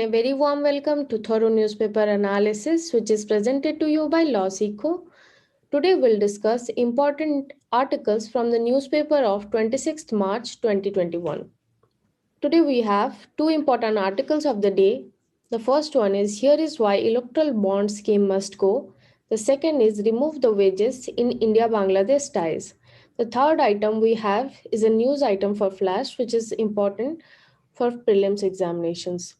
a very warm welcome to Thorough Newspaper Analysis, which is presented to you by LawSeco. Today, we'll discuss important articles from the newspaper of 26th March 2021. Today, we have two important articles of the day. The first one is Here is why electoral bond scheme must go. The second is Remove the wages in India Bangladesh ties. The third item we have is a news item for Flash, which is important for prelims examinations.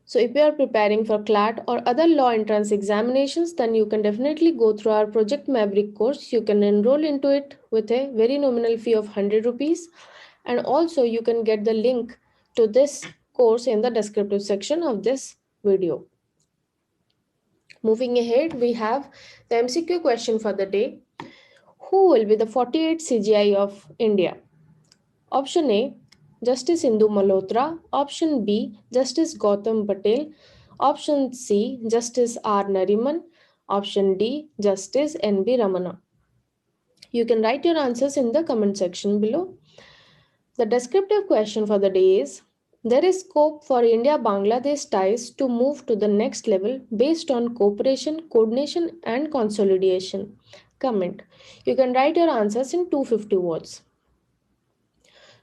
So if you are preparing for CLAT or other law entrance examinations, then you can definitely go through our Project Maverick course. You can enroll into it with a very nominal fee of 100 rupees. And also you can get the link to this course in the descriptive section of this video. Moving ahead, we have the MCQ question for the day. Who will be the 48th CGI of India? Option A, Justice Indu Malhotra. Option B, Justice Gautam Patel. Option C, Justice R. Nariman. Option D, Justice N.B. Ramana. You can write your answers in the comment section below. The descriptive question for the day is, there is scope for India-Bangladesh ties to move to the next level based on cooperation, coordination and consolidation. Comment. You can write your answers in 250 words.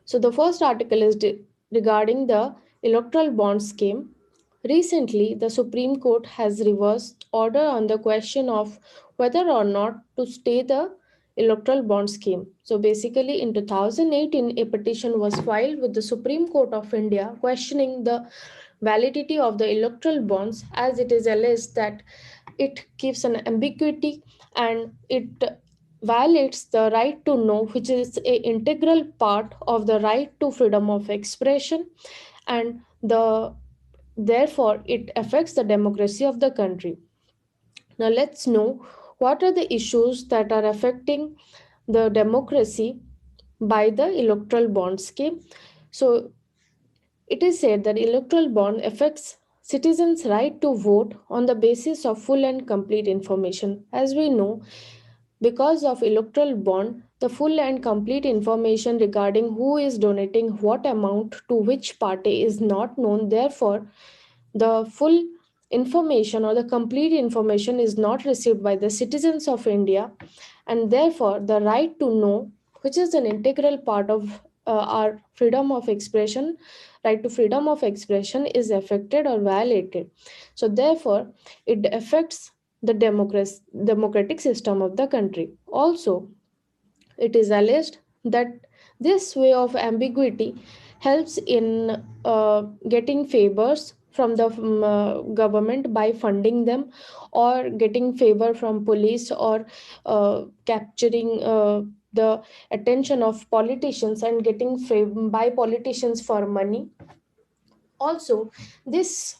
So the first article is regarding the electoral bond scheme. Recently, the Supreme Court has reversed order on the question of whether or not to stay the electoral bond scheme. So basically in 2018, a petition was filed with the Supreme Court of India questioning the validity of the electoral bonds, as it is alleged that it gives an ambiguity and it violates the right to know, which is a integral part of the right to freedom of expression, and therefore it affects the democracy of the country. Now let's know what are the issues that are affecting the democracy by the electoral bond scheme. So it is said that electoral bond affects citizens' right to vote on the basis of full and complete information. As we know, because of electoral bond, the full and complete information regarding who is donating what amount to which party is not known. Therefore, the full information or the complete information is not received by the citizens of India, and therefore the right to know, which is an integral part of our freedom of expression, right to freedom of expression, is affected or violated. So therefore it affects the democratic system of the country. Also, it is alleged that this way of ambiguity helps in getting favors from the government by funding them, or getting favor from police, or capturing the attention of politicians and getting by politicians for money. Also, this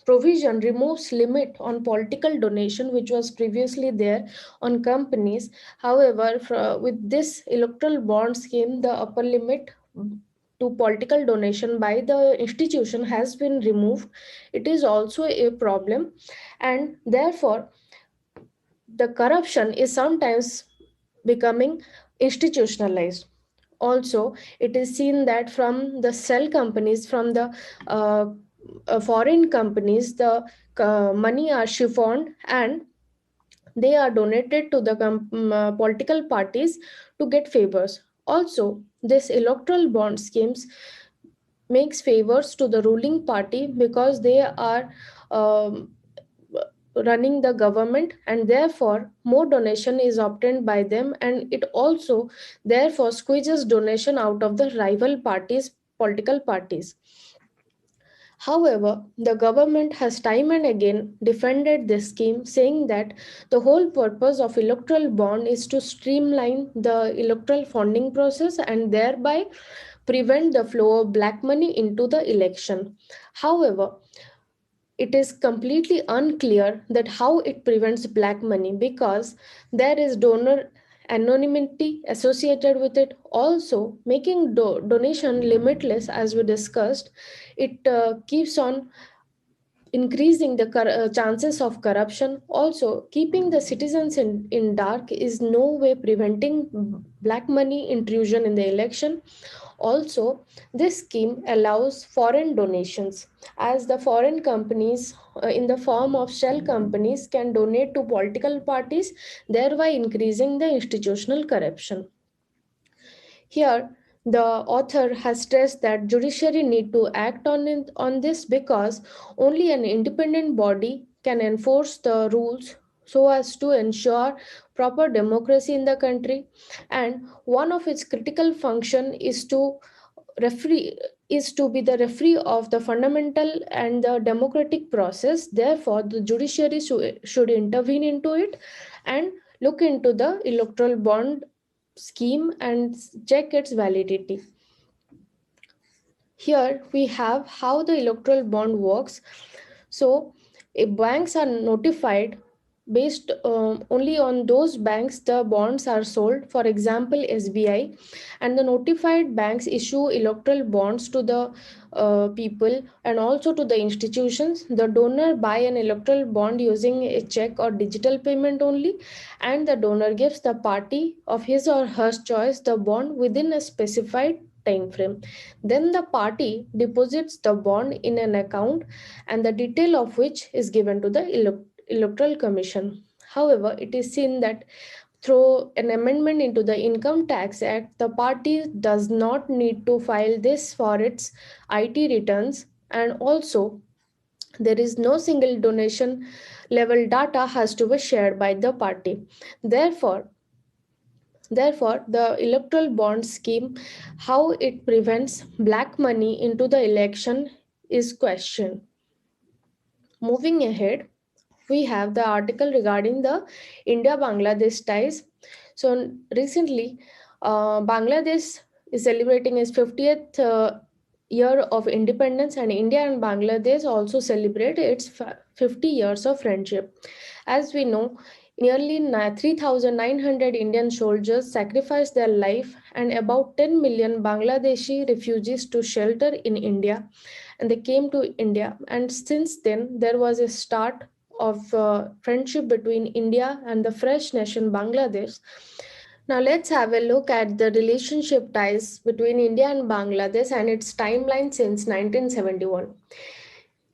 provision removes limit on political donation, which was previously there on companies. However, with this electoral bond scheme, the upper limit to political donation by the institution has been removed. It is also a problem, and therefore the corruption is sometimes becoming institutionalized. Also, it is seen that from the cell companies, from the uh, foreign companies, the money are siphoned and they are donated to the political parties to get favors. Also, this electoral bond schemes makes favors to the ruling party because they are um, running the government, and therefore more donation is obtained by them, and it also therefore squeezes donation out of the rival parties, political parties. However, the government has time and again defended this scheme, saying that the whole purpose of electoral bond is to streamline the electoral funding process and thereby prevent the flow of black money into the election. However, it is completely unclear that how it prevents black money, because there is donor anonymity associated with it. Also, making donation limitless, as we discussed, it keeps on increasing the chances of corruption. Also, keeping the citizens in dark is no way preventing black money intrusion in the election. Also, this scheme allows foreign donations, as the foreign companies, in the form of shell companies, can donate to political parties, thereby increasing the institutional corruption. Here, the author has stressed that judiciary need to act on this because only an independent body can enforce the rules so as to ensure proper democracy in the country, and one of its critical function is to referee is to be the referee of the fundamental and the democratic process. Therefore, the judiciary should intervene into it and look into the electoral bond scheme and check its validity. Here we have how the electoral bond works. So, if banks are notified based only on those banks the bonds are sold, for example SBI, and the notified banks issue electoral bonds to the people and also to the institutions. The donor buy an electoral bond using a check or digital payment only, and the donor gives the party of his or her choice the bond within a specified time frame. Then the party deposits the bond in an account, and the detail of which is given to the electoral commission. However, it is seen that through an amendment into the Income Tax Act, the party does not need to file this for its IT returns, and also there is no single donation level data has to be shared by the party. Therefore, the electoral bond scheme, how it prevents black money into the election, is questioned. Moving ahead, we have the article regarding the India Bangladesh ties. So, recently, Bangladesh is celebrating its 50th year of independence, and India and Bangladesh also celebrate its 50 years of friendship. As we know, nearly 3,900 Indian soldiers sacrificed their life and about 10 million Bangladeshi refugees to shelter in India, and they came to India. And since then, there was a start of friendship between India and the fresh nation Bangladesh. Now, let's have a look at the relationship ties between India and Bangladesh and its timeline since 1971.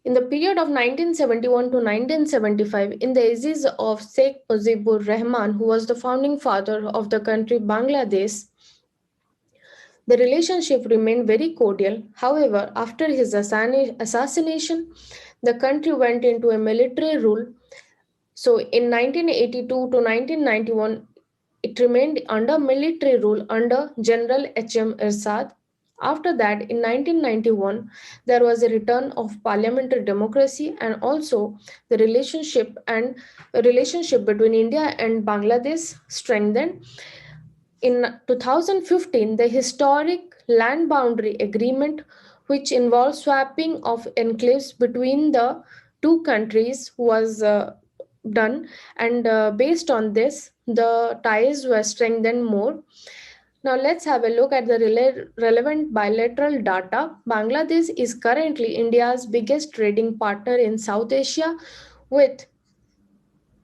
In the period of 1971 to 1975, in the aziz of Sheikh Mujibur Rahman, who was the founding father of the country Bangladesh, the relationship remained very cordial. However, after his assassination, the country went into a military rule. So, in 1982 to 1991, it remained under military rule under General H.M. Irsad. After that, in 1991, there was a return of parliamentary democracy, and also the relationship between India and Bangladesh strengthened. In 2015, the historic land boundary agreement, which involves swapping of enclaves between the two countries, was done, and based on this, the ties were strengthened more. Now, let's have a look at the relevant bilateral data. Bangladesh is currently India's biggest trading partner in South Asia, with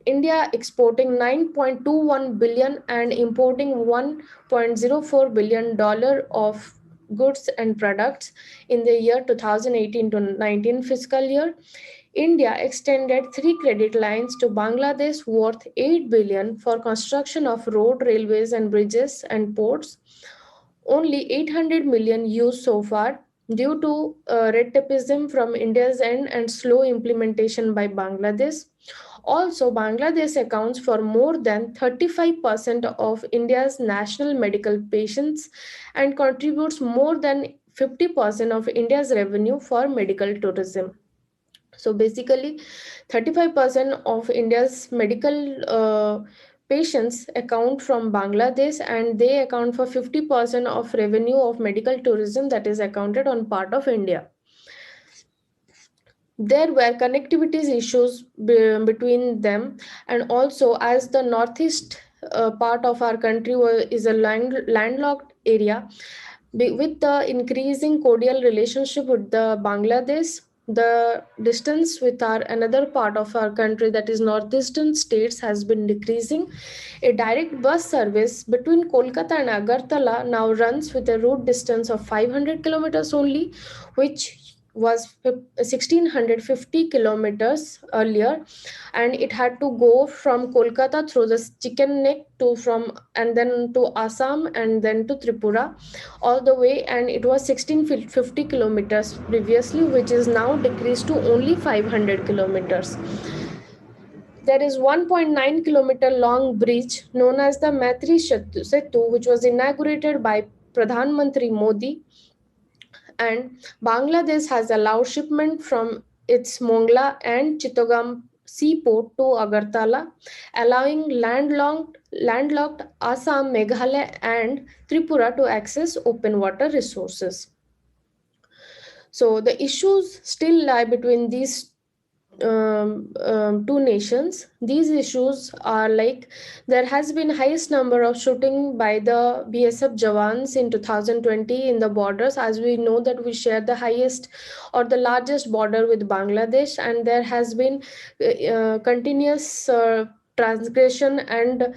India exporting 9.21 billion and importing 1.04 billion dollar of goods and products in the year 2018 to 19 fiscal year. India extended three credit lines to Bangladesh worth 8 billion for construction of road, railways and bridges and ports. Only 800 million used so far due to red tapeism from India's end and slow implementation by Bangladesh. Also, Bangladesh accounts for more than 35% of India's national medical patients and contributes more than 50% of India's revenue for medical tourism. So basically, 35% of India's medical patients account from Bangladesh, and they account for 50% of revenue of medical tourism that is accounted on part of India. There were connectivity issues between them, and also as the northeast part of our country is a landlocked area, with the increasing cordial relationship with the Bangladesh, the distance with our another part of our country, that is northeastern states, has been decreasing. A direct bus service between Kolkata and Agartala now runs with a route distance of 500 kilometers only, which was 1650 kilometers earlier, and it had to go from Kolkata through the chicken neck to from and then to Assam and then to Tripura all the way, and it was 1650 kilometers previously, which is now decreased to only 500 kilometers. There is 1.9-kilometer long bridge known as the Maitri Setu, which was inaugurated by Pradhan Mantri Modi, and Bangladesh has allowed shipment from its Mongla and Chittagong seaport to Agartala, allowing landlocked Assam, Meghalaya, and Tripura to access open water resources. So the issues still lie between these two nations. These issues are like there has been highest number of shooting by the BSF Jawans in 2020 in the borders, as we know that we share the highest or the largest border with Bangladesh, and there has been continuous transgression and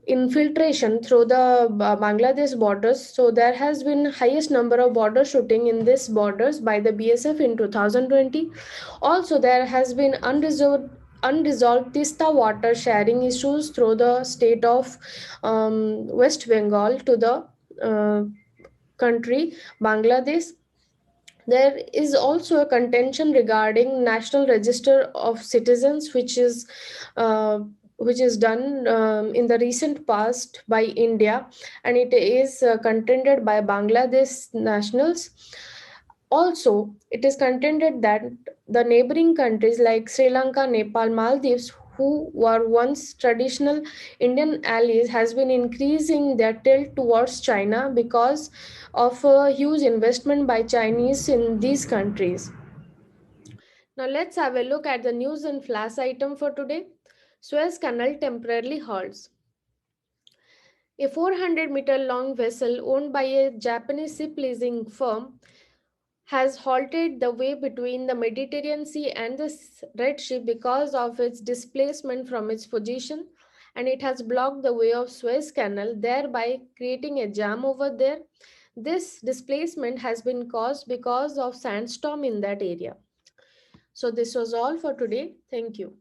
infiltration through the Bangladesh borders. So there has been highest number of border shooting in these borders by the BSF in 2020. Also, there has been unresolved Tista water sharing issues through the state of West Bengal to the country Bangladesh. There is also a contention regarding National Register of Citizens, uh, which is done in the recent past by India, and it is contended by Bangladesh nationals. Also, it is contended that the neighboring countries like Sri Lanka, Nepal, Maldives, who were once traditional Indian allies, has been increasing their tilt towards China because of a huge investment by Chinese in these countries. Now let's have a look at the news and flash item for today. Suez Canal temporarily halts. A 400-meter long vessel owned by a Japanese ship leasing firm has halted the way between the Mediterranean Sea and the Red Sea because of its displacement from its position, and it has blocked the way of Suez Canal, thereby creating a jam over there. This displacement has been caused because of sandstorm in that area. So this was all for today. Thank you.